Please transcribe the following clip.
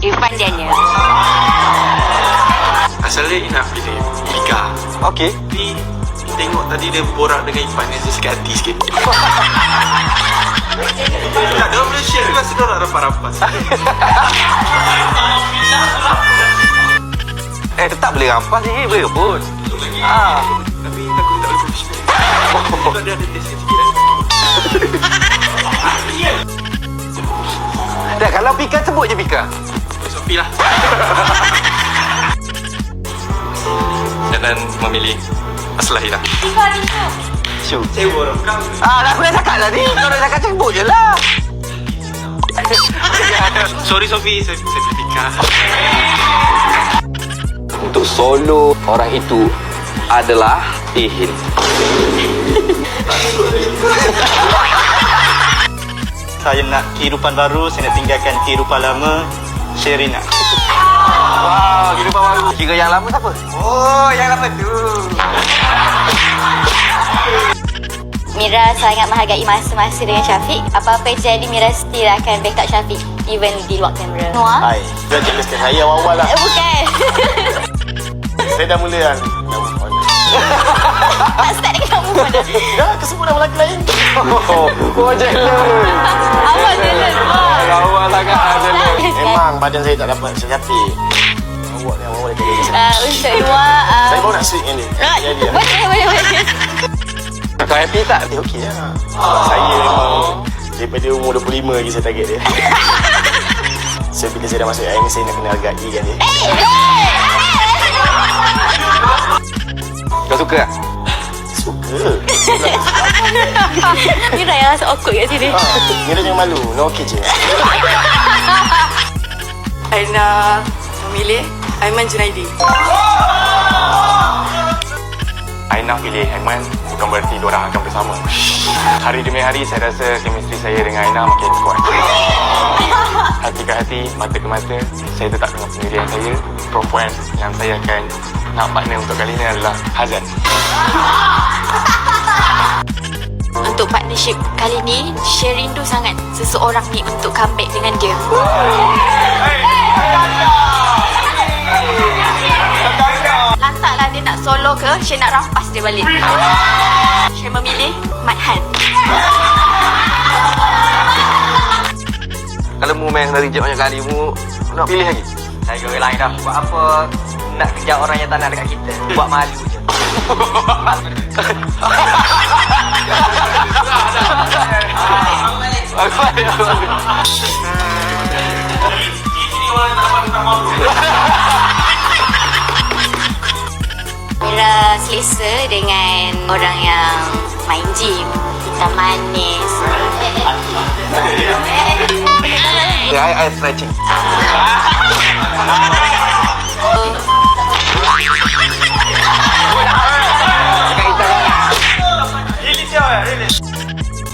Irfan Daniel. Asalnya nak pilih Pika. Okey. Tapi tengok tadi dia borak dengan Irfan yang dia sikit hati sikit. Tak, dia boleh share rasa dia orang rapat-rapat. Tetap boleh rampas ni, boleh rebut. Tapi takut tak boleh share. Kalau dia ada test sikit kan. Dah, kalau Pika sebut je Pika. Sophie lah. Dan memilih Aslahila. Syuk. Sewa orang kau. Dah aku dah cakap tadi. Kau dah cakap sebut je lah. Sorry Sophie, saya pilih Pika. Untuk solo orang itu adalah Ihin. Saya nak kehidupan baru, saya nak tinggalkan kehidupan lama. Sherina. Wow, kehidupan baru. Kira yang lama siapa? Oh, yang lama tu. Mira sangat menghargai masa-masa dengan Syafiq. Apa-apa yang terjadi, Mira still akan backup Syafiq even di luar kamera. Noah? Hai, dia jelas saya awal-awal lah. Bukan. Saya dah mula kan. Tak start dengan kamu pun dah. Dah, kesebut nama lelaki lain. Oh, jealous. Awal jealous. Awal sangat jealous. Memang badan saya tak dapat secapi. Awak ni awak boleh jaga. Untuk Noah... Saya baru nak sweet ni. Jadi lah. Boleh. Kau happy tak? Dia okey lah. Saya memang daripada umur 25 lagi saya target dia. So bila saya dah masuk air ni, saya nak kena hargai kan dia. Kau suka tak? Suka. Mira yang rasa awkward kat sini. Mira jangan malu. No okey je. Aina memilih Aiman Junaidi. Aina pilih Aiman bukan berarti diorang akan bersama. Hari demi hari saya rasa chemistry saya dengan Aina makin kuat. Hati ke hati, mata ke mata, saya tetap dengan pendirian saya. Perempuan yang saya akan nak partner untuk kali ini adalah Hazan. Untuk partnership kali ni, saya rindu sangat seseorang ni untuk comeback dengan dia. Lantaklah dia nak solo ke, saya nak rampas dia balik. Saya memilih Madhan. Kalau mu main dari reject banyak kali, mu nak pilih lagi? Saya ke orang lain dah. Buat apa nak kejar orang yang tak nak dekat kita? Buat malu je. Mira selesa dengan orang yang main gym, hitam manis. I stretching.